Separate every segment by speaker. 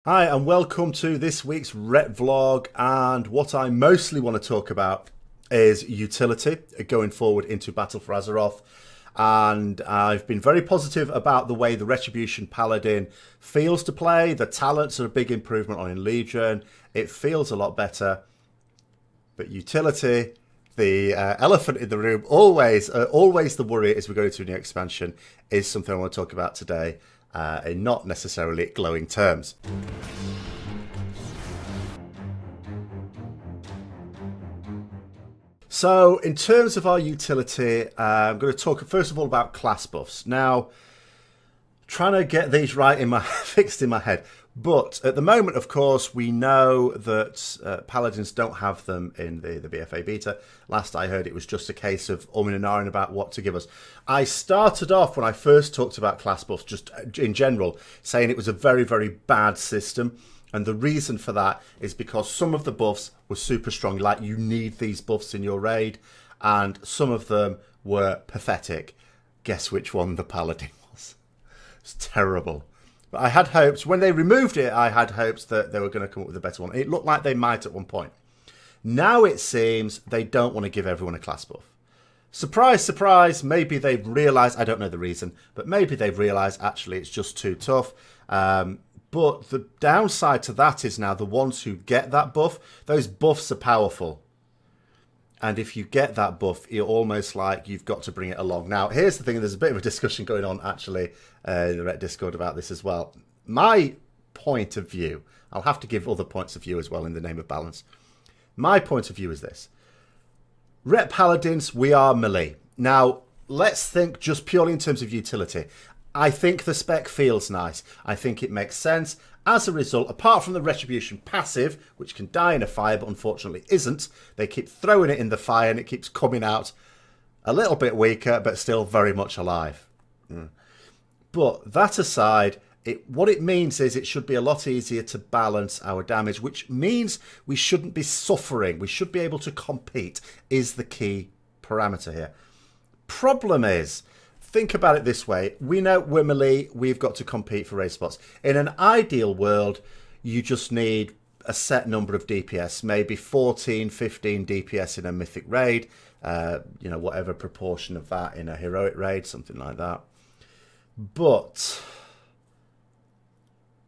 Speaker 1: Hi and welcome to this week's Retvlog, and what I mostly want to talk about is utility going forward into Battle for Azeroth. And I've been very positive about the way the Retribution Paladin feels to play. The talents are a big improvement on in Legion. It feels a lot better. But utility, the elephant in the room, always the worry as we go into a new expansion, is something I want to talk about today. In not necessarily glowing terms. So, in terms of our utility, I'm going to talk first of all about class buffs. Now, trying to get these right in my fixed in my head. But at the moment, of course, we know that Paladins don't have them in the BFA beta. Last I heard, it was just a case of umming and ahhing about what to give us. I started off, when I first talked about class buffs, just in general, saying it was a very, very bad system. And the reason for that is because some of the buffs were super strong, like you need these buffs in your raid, and some of them were pathetic. Guess which one the Paladin was? It's terrible. But I had hopes, when they removed it, I had hopes that they were going to come up with a better one. It looked like they might at one point. Now it seems they don't want to give everyone a class buff. Surprise, surprise, maybe they've realised, I don't know the reason, but maybe they've realised actually it's just too tough. But the downside to that is now the ones who get that buff, those buffs are powerful. And if you get that buff, you're almost like you've got to bring it along. Now, here's the thing. There's a bit of a discussion going on, actually, in the Ret Discord about this as well. My point of view, I'll have to give other points of view as well in the name of balance. My point of view is this. Ret Paladins, we are melee. Now, let's think just purely in terms of utility. I think the spec feels nice. I think it makes sense. As a result, apart from the Retribution passive, which can die in a fire but unfortunately isn't, they keep throwing it in the fire and it keeps coming out a little bit weaker but still very much alive. But that aside, what it means is it should be a lot easier to balance our damage, which means we shouldn't be suffering. We should be able to compete, is the key parameter here. Problem is, think about it this way. We know we're melee, we've got to compete for raid spots. In an ideal world, you just need a set number of DPS, maybe 14, 15 DPS in a mythic raid, you know, whatever proportion of that in a heroic raid, something like that. But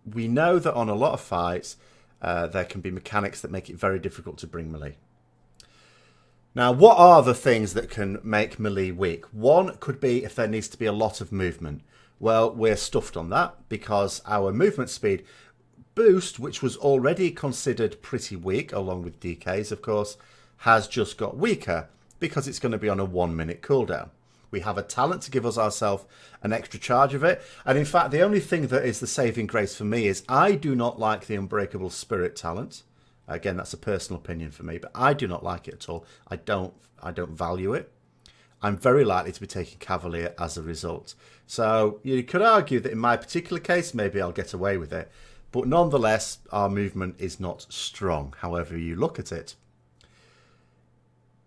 Speaker 1: we know that on a lot of fights, there can be mechanics that make it very difficult to bring melee. Now, what are the things that can make melee weak? One could be if there needs to be a lot of movement. Well, we're stuffed on that because our movement speed boost, which was already considered pretty weak, along with DKs, of course, has just got weaker because it's going to be on a 1 minute cooldown. We have a talent to give us ourselves an extra charge of it. And in fact, the only thing that is the saving grace for me is I do not like the Unbreakable Spirit talent. Again, that's a personal opinion for me, but I do not like it at all. I don't value it. I'm very likely to be taking Cavalier as a result. So you could argue that in my particular case, maybe I'll get away with it. But nonetheless, our movement is not strong, however you look at it.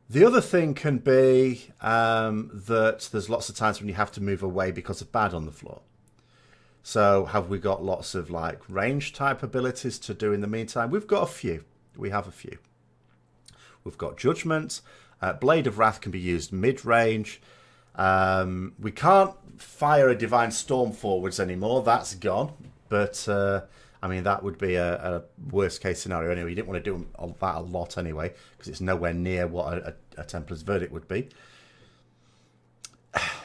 Speaker 1: The other thing can be that there's lots of times when you have to move away because of bad on the floor. So have we got lots of like range type abilities to do in the meantime? We've got a few. We have a few. We've got Judgment. Blade of Wrath can be used mid-range. We can't fire a Divine Storm forwards anymore. That's gone. But, I mean, that would be a worst-case scenario anyway. You didn't want to do that a lot anyway, because it's nowhere near what a Templar's Verdict would be.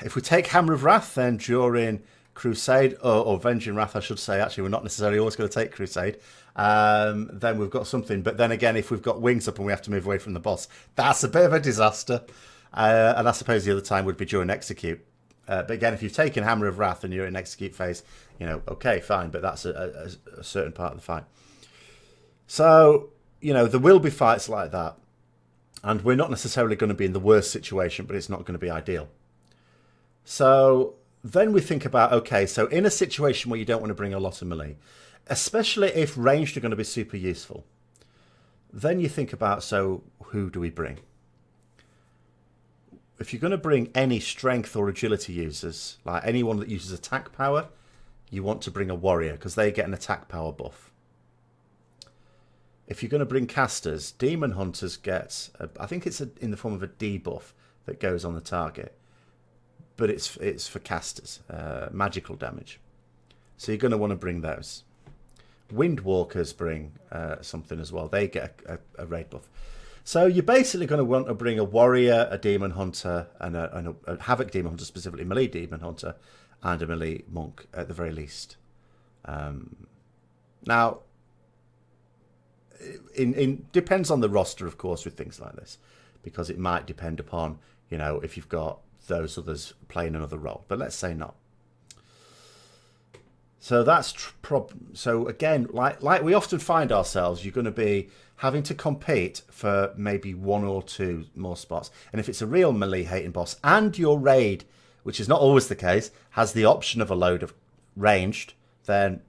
Speaker 1: If we take Hammer of Wrath, then during Crusade, or Venging Wrath, I should say. Actually, we're not necessarily always going to take Crusade. Then we've got something. But then again, if we've got Wings up and we have to move away from the boss, that's a bit of a disaster. And I suppose the other time would be during Execute. But again, if you've taken Hammer of Wrath and you're in Execute phase, you know, okay, fine. But that's a certain part of the fight. So, you know, there will be fights like that. And we're not necessarily going to be in the worst situation, but it's not going to be ideal. So then we think about, okay, so in a situation where you don't want to bring a lot of melee, especially if ranged are going to be super useful, then you think about, so who do we bring? If you're going to bring any strength or agility users, like anyone that uses attack power, you want to bring a warrior because they get an attack power buff. if you're going to bring casters, Demon Hunters get, I think it's in the form of a debuff that goes on the target. But it's for casters, magical damage. So you're going to want to bring those. Windwalkers bring something as well. They get a raid buff. So you're basically going to want to bring a warrior, a demon hunter, and a havoc demon hunter, specifically melee demon hunter, and a melee monk at the very least. Now, depends on the roster, of course, with things like this, because it might depend upon, you know, if you've got those others playing another role. But let's say not. So that's so again, like we often find ourselves, you're going to be having to compete for maybe 1 or 2 more spots. And if it's a real melee hating boss and your raid, which is not always the case, has the option of a load of ranged, then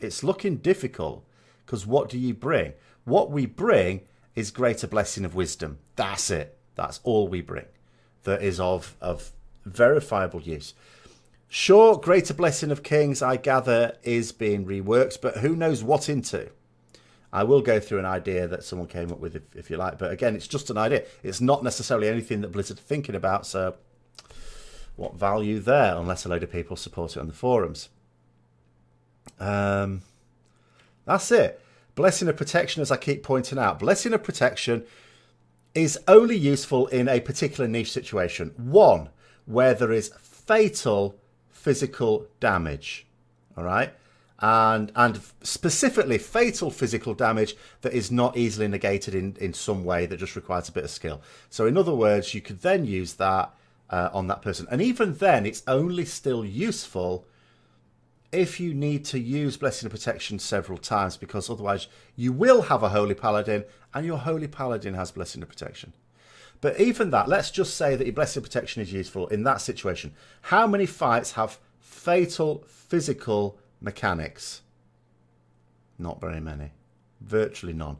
Speaker 1: it's looking difficult. Because what do you bring? What we bring is Greater Blessing of Wisdom. That's it. That's all we bring that is of verifiable use. Sure, Greater Blessing of Kings, I gather, is being reworked, but who knows what into? I will go through an idea that someone came up with, if you like. But again, it's just an idea. It's not necessarily anything that Blizzard are thinking about, so what value there, unless a load of people support it on the forums. That's it. Blessing of Protection, as I keep pointing out. Blessing of Protection is only useful in a particular niche situation. One, where there is fatal physical damage. All right? And specifically fatal physical damage that is not easily negated in some way that just requires a bit of skill. So in other words, you could then use that on that person. And even then, it's only still useful if you need to use Blessing of Protection several times, because otherwise you will have a Holy Paladin and your Holy Paladin has Blessing of Protection. But even that, let's just say that your Blessing of Protection is useful in that situation. How many fights have fatal physical mechanics? Not very many. Virtually none.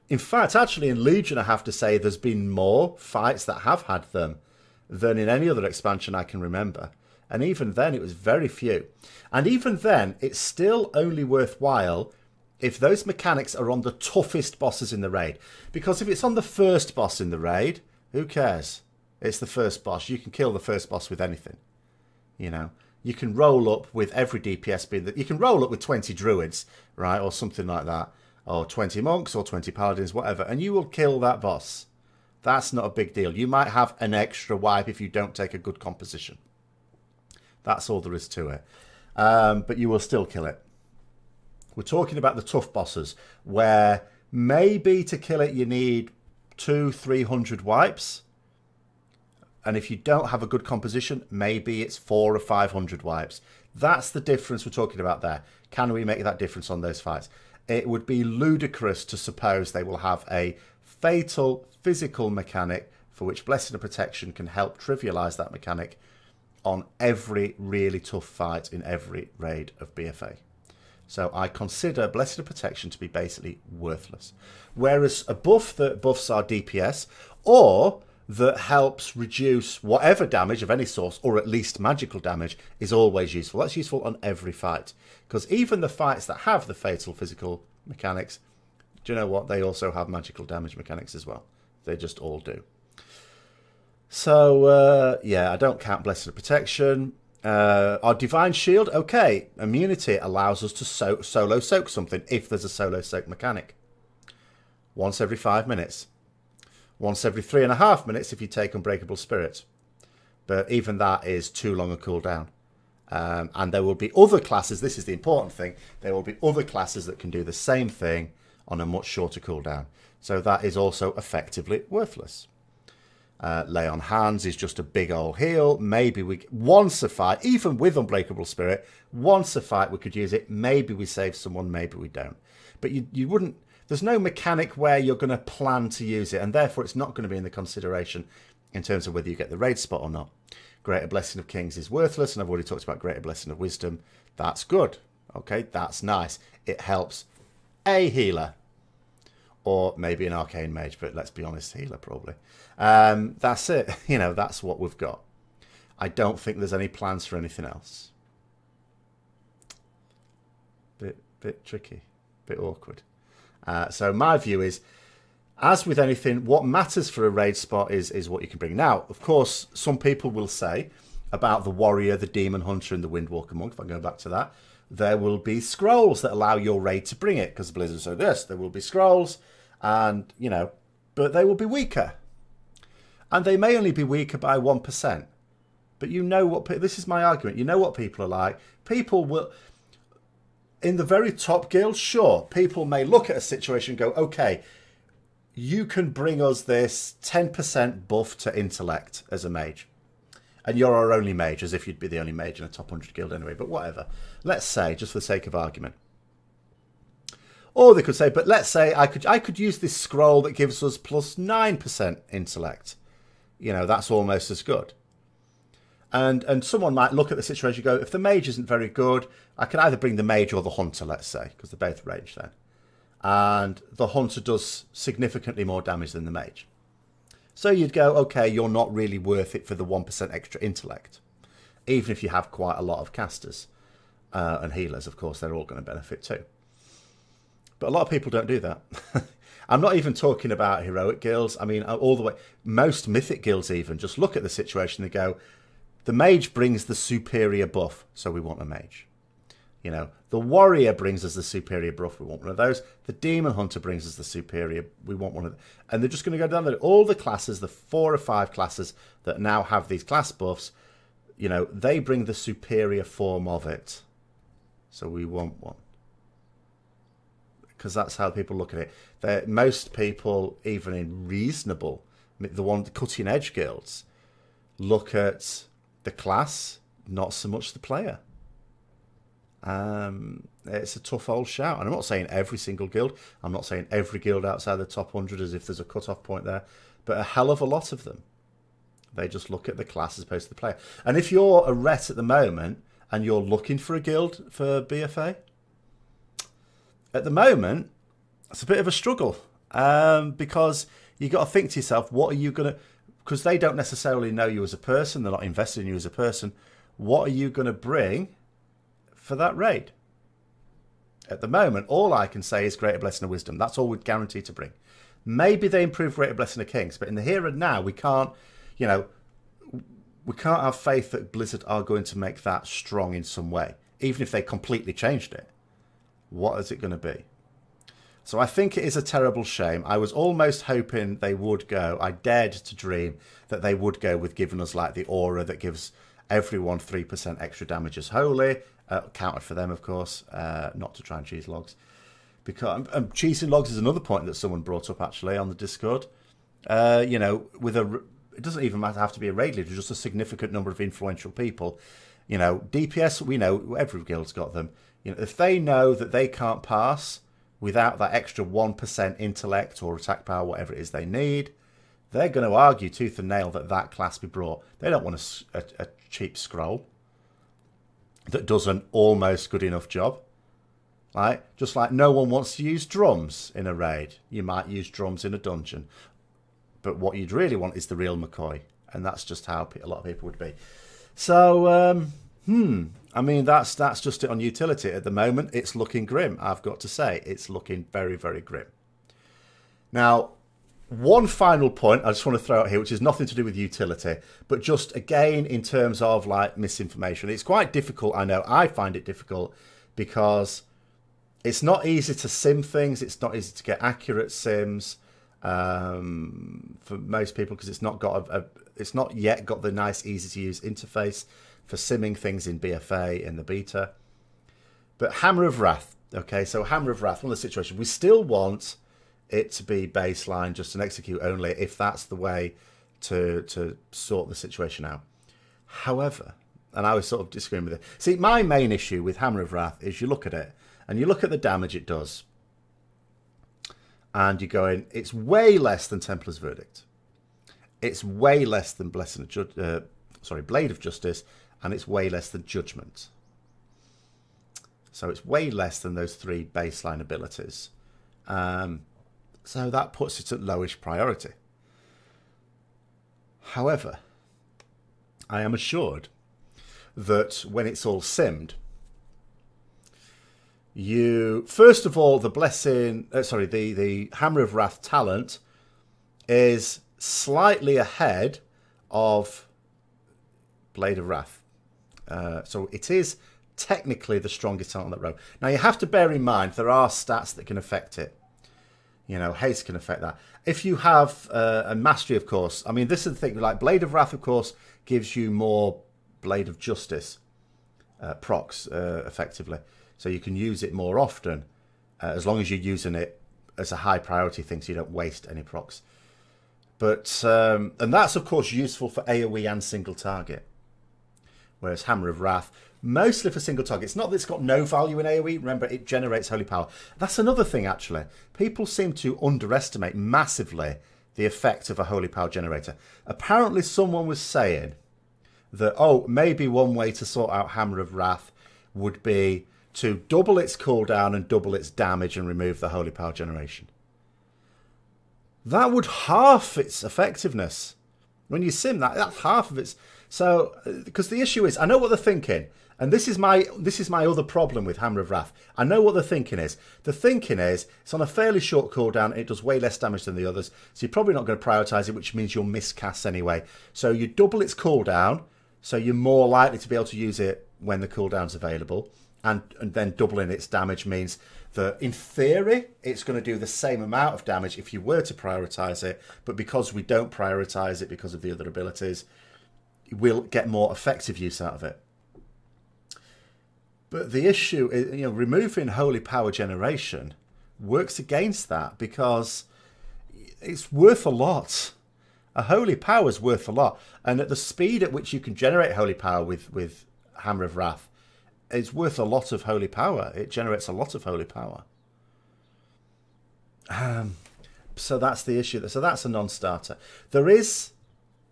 Speaker 1: In fact, actually in Legion, I have to say there's been more fights that have had them than in any other expansion I can remember. And even then, it was very few. And even then, it's still only worthwhile if those mechanics are on the toughest bosses in the raid. Because if it's on the first boss in the raid, who cares? It's the first boss. You can kill the first boss with anything. You know, you can roll up with every DPS being that. You can roll up with 20 druids, right? Or something like that. Or 20 monks or 20 paladins, whatever. And you will kill that boss. That's not a big deal. You might have an extra wipe if you don't take a good composition. That's all there is to it. But you will still kill it. We're talking about the tough bosses, where maybe to kill it you need 200-300 wipes. And if you don't have a good composition, maybe it's 400 or 500 wipes. That's the difference we're talking about there. Can we make that difference on those fights? It would be ludicrous to suppose they will have a fatal physical mechanic for which Blessing of Protection can help trivialise that mechanic on every really tough fight in every raid of BFA. So I consider Blessing of Protection to be basically worthless. Whereas a buff that buffs our DPS, or that helps reduce whatever damage of any source, or at least magical damage, is always useful. That's useful on every fight. Because even the fights that have the fatal physical mechanics, do you know what? They also have magical damage mechanics as well. They just all do. So, yeah, I don't count Blessing of Protection. Our Divine Shield, okay. Immunity allows us to solo soak something if there's a solo soak mechanic. Once every 5 minutes. Once every 3.5 minutes if you take Unbreakable Spirit. But even that is too long a cooldown. And there will be other classes, this is the important thing, there will be other classes that can do the same thing on a much shorter cooldown. So that is also effectively worthless. Lay on Hands is just a big old heal. Maybe we, once a fight, even with Unbreakable Spirit, once a fight we could use it. Maybe we save someone, maybe we don't. But you wouldn't, there's no mechanic where you're going to plan to use it, and therefore it's not going to be in the consideration in terms of whether you get the raid spot or not. Greater Blessing of Kings is worthless, and I've already talked about Greater Blessing of Wisdom. That's good. Okay, that's nice. It helps a healer. Or maybe an arcane mage, but let's be honest, healer probably. That's it. You know, that's what we've got. I don't think there's any plans for anything else. Bit tricky, bit awkward. So my view is, as with anything, what matters for a raid spot is what you can bring. Now, of course, some people will say about the warrior, the demon hunter, and the windwalker monk, if I go back to that, there will be scrolls that allow your raid to bring it, because Blizzard said this, there will be scrolls, and, you know, but they will be weaker. And they may only be weaker by 1%. But you know what, this is my argument, you know what people are like. People will, in the very top guilds, sure, people may look at a situation and go, okay, you can bring us this 10% buff to intellect as a mage. And you're our only mage, as if you'd be the only mage in a top 100 guild anyway. But whatever. Let's say, just for the sake of argument. Or they could say, but let's say I could use this scroll that gives us plus 9% intellect. You know, that's almost as good. And someone might look at the situation and go, if the mage isn't very good, I can either bring the mage or the hunter, let's say, because they're both ranged then. And the hunter does significantly more damage than the mage. So you'd go, okay, you're not really worth it for the 1% extra intellect. Even if you have quite a lot of casters and healers, of course, they're all going to benefit too. But a lot of people don't do that. I'm not even talking about heroic guilds. I mean, all the way, most mythic guilds even, just look at the situation and go, the mage brings the superior buff, so we want a mage. You know, the warrior brings us the superior buff, we want one of those. The demon hunter brings us the superior, we want one of them. And they're just going to go down there. All the classes, the 4 or 5 classes that now have these class buffs, you know, they bring the superior form of it. So we want one. Because that's how people look at it. Most people, even in reasonable, the cutting edge guilds, look at the class, not so much the player. It's a tough old shout. And I'm not saying every single guild. I'm not saying every guild outside the top 100 as if there's a cut-off point there. But a hell of a lot of them. They just look at the class as opposed to the player. And if you're a Ret at the moment and you're looking for a guild for BFA, at the moment, it's a bit of a struggle. Because you got to think to yourself, what are you going to... Because they don't necessarily know you as a person. They're not invested in you as a person. What are you going to bring for that raid? At the moment, all I can say is Greater Blessing of Wisdom. That's all we're guaranteed to bring. Maybe they improve Greater Blessing of Kings, but in the here and now, we can't, you know, we can't have faith that Blizzard are going to make that strong in some way. Even if they completely changed it. What is it going to be? So I think it is a terrible shame. I was almost hoping they would go. I dared to dream that they would go with giving us like the aura that gives everyone 3% extra damage as holy. Counted for them, of course, not to try and cheese logs. Because cheesing logs is another point that someone brought up actually on the Discord. You know, with it doesn't even have to be a raid leader, just a significant number of influential people. You know, DPS, we know every guild's got them. You know, if they know that they can't pass without that extra 1% intellect or attack power, whatever it is they need, they're going to argue tooth and nail that that class be brought. They don't want a cheap scroll that does an almost good enough job. Right? Just like no one wants to use drums in a raid. You might use drums in a dungeon. But what you'd really want is the real McCoy. And that's just how a lot of people would be. So, I mean, that's just it on utility. At the moment, it's looking grim, I've got to say. It's looking very, very grim. Now, one final point I just want to throw out here, which is nothing to do with utility, but just, again, in terms of, like, misinformation. It's quite difficult, I know. I find it difficult because it's not easy to sim things. It's not easy to get accurate sims for most people because it's not got it's not yet got the nice, easy-to-use interface for simming things in BFA in the beta. But Hammer of Wrath, okay, so Hammer of Wrath, one of the situations, we still want it to be baseline, just an execute only, if that's the way to sort the situation out. However, and I was sort of disagreeing with it. See, my main issue with Hammer of Wrath is you look at it, and you look at the damage it does, and you're going, it's way less than Templar's Verdict. It's way less than Blade of Justice, and it's way less than Judgment. So it's way less than those 3 baseline abilities. So that puts it at lowish priority. However, I am assured that when it's all simmed, you first of all, the blessing, the Hammer of Wrath talent is slightly ahead of Blade of Wrath. So it is technically the strongest talent on that row. Now you have to bear in mind there are stats that can affect it. You know, haste can affect that. If you have a mastery, of course, I mean, this is the thing, like Blade of Wrath, of course, gives you more Blade of Justice procs, effectively. So you can use it more often, as long as you're using it as a high priority thing, so you don't waste any procs. But, and that's, of course, useful for AoE and single target. Whereas Hammer of Wrath, mostly for single target. It's not that it's got no value in AoE. Remember, it generates holy power. That's another thing, actually. People seem to underestimate massively the effect of a holy power generator. Apparently, someone was saying that, oh, maybe one way to sort out Hammer of Wrath would be to double its cooldown and double its damage and remove the holy power generation. That would half its effectiveness. When you sim that, that's half of its. So, because the issue is, I know what they're thinking, and this is my other problem with Hammer of Wrath. I know what the thinking is. The thinking is, it's on a fairly short cooldown, it does way less damage than the others, so you're probably not going to prioritise it, which means you'll miss casts anyway. So you double its cooldown, so you're more likely to be able to use it when the cooldown's available, and then doubling its damage means that, in theory, it's going to do the same amount of damage if you were to prioritise it, but because we don't prioritise it because of the other abilities, we'll get more effective use out of it. But the issue is, you know, removing holy power generation works against that because it's worth a lot. A holy power is worth a lot. And at the speed at which you can generate holy power with Hammer of Wrath, it's worth a lot of holy power. It generates a lot of holy power. So that's the issue. So that's a non-starter. There is,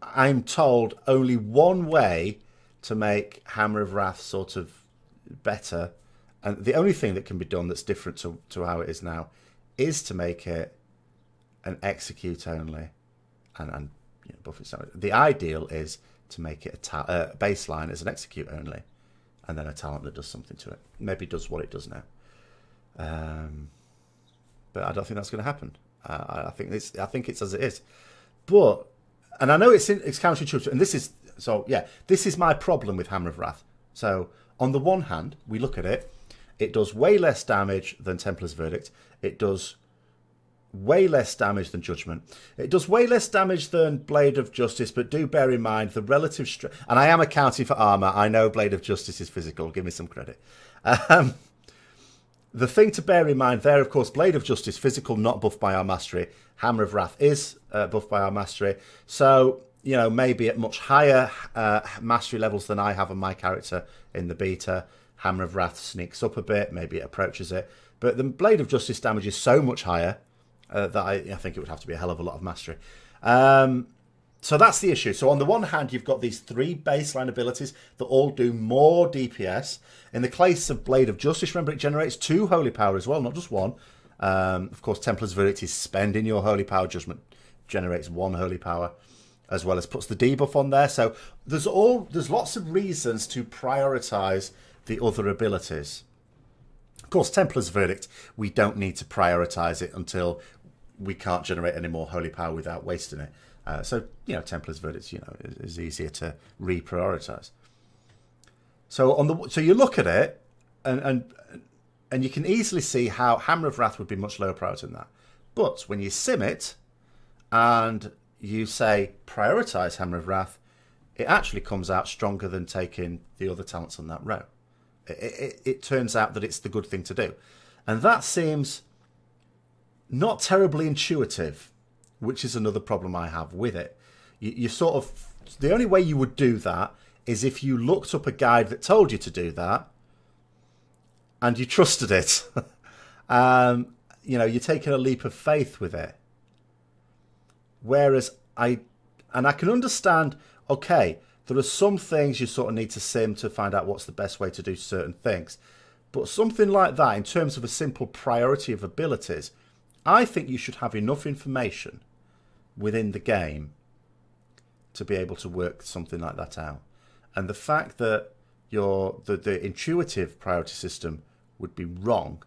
Speaker 1: I'm told, only one way to make Hammer of Wrath sort of better, and the only thing that can be done that's different to how it is now is to make it an execute only, and you know, buff it down. The ideal is to make it a baseline as an execute only, and then a talent that does something to it. Maybe does what it does now, but I don't think that's going to happen. I think it's as it is, but. And I know it's counterintuitive, and this is my problem with Hammer of Wrath. So, on the one hand, we look at it, it does way less damage than Templar's Verdict, it does way less damage than Judgment, it does way less damage than Blade of Justice, but do bear in mind the relative strength, and I am accounting for armour, I know Blade of Justice is physical, give me some credit. The thing to bear in mind there, of course, Blade of Justice, physical, not buffed by our mastery. Hammer of Wrath is buffed by our mastery. So, you know, maybe at much higher mastery levels than I have on my character in the beta, Hammer of Wrath sneaks up a bit, maybe it approaches it. But the Blade of Justice damage is so much higher that I think it would have to be a hell of a lot of mastery. So that's the issue. So on the one hand, you've got these three baseline abilities that all do more DPS. In the case of Blade of Justice, remember, it generates 2 holy power as well, not just 1. Of course, Templar's Verdict is spending your holy power. Judgment generates 1 holy power, as well as puts the debuff on there. So there's lots of reasons to prioritize the other abilities. Of course, Templar's Verdict, we don't need to prioritize it until we can't generate any more holy power without wasting it. So, you know, Templar's Verdict, you know, is easier to reprioritize. So so you look at it, and you can easily see how Hammer of Wrath would be much lower priority than that. But when you sim it, and you say prioritize Hammer of Wrath, it actually comes out stronger than taking the other talents on that row. It turns out that it's the good thing to do. And that seems not terribly intuitive, which is another problem I have with it. You sort of, the only way you would do that is if you looked up a guide that told you to do that and you trusted it. You know, you're taking a leap of faith with it. Whereas I can understand, okay, there are some things you sort of need to sim to find out what's the best way to do certain things. But something like that, in terms of a simple priority of abilities, I think you should have enough information within the game to be able to work something like that out. And the fact that the intuitive priority system would be wrong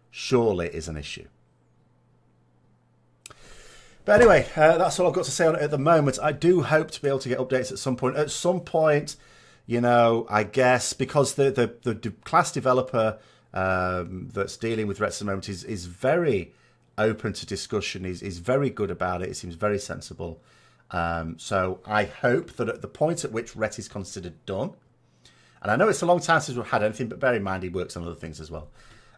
Speaker 1: surely is an issue. But anyway, that's all I've got to say on it at the moment. I do hope to be able to get updates at some point. At some point, you know, I guess because the class developer that's dealing with Rets at the moment is very open to discussion. He's very good about it. It seems very sensible. So I hope that at the point at which Ret is considered done, and I know it's a long time since we've had anything, but bear in mind he works on other things as well.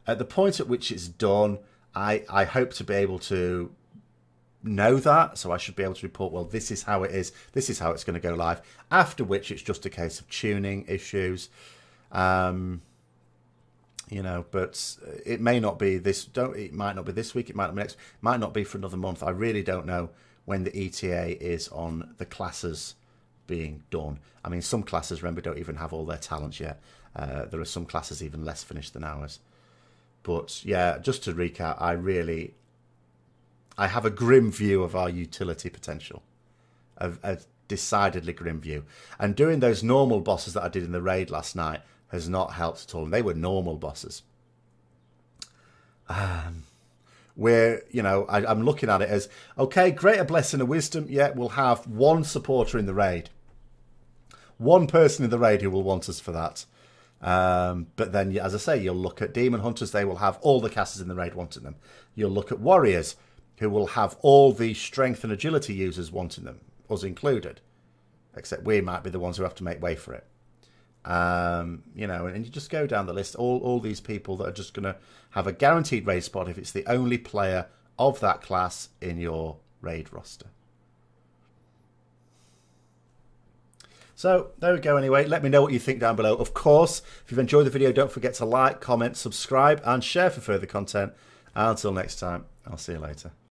Speaker 1: At the point at which it's done, I hope to be able to know that, so I should be able to report, well, this is how it is, this is how it's going to go live, after which it's just a case of tuning issues, you know, but it may not be this, it might not be this week, it might not be next, it might not be for another month. I really don't know when the ETA is on the classes being done. I mean, some classes, remember, don't even have all their talents yet. There are some classes even less finished than ours. But yeah, just to recap, I have a grim view of our utility potential, a decidedly grim view. And doing those normal bosses that I did in the raid last night has not helped at all. And they were normal bosses. Where, you know, I'm looking at it as, okay, greater blessing of wisdom. Yeah, we'll have one supporter in the raid. One person in the raid who will want us for that. But then, as I say, you'll look at demon hunters. They will have all the casters in the raid wanting them. You'll look at warriors, who will have all the strength and agility users wanting them, us included. Except we might be the ones who have to make way for it. You know, and you just go down the list, all these people that are just going to have a guaranteed raid spot if it's the only player of that class in your raid roster. So, there we go anyway. Let me know what you think down below. Of course, if you've enjoyed the video, don't forget to like, comment, subscribe, and share for further content. Until next time, I'll see you later.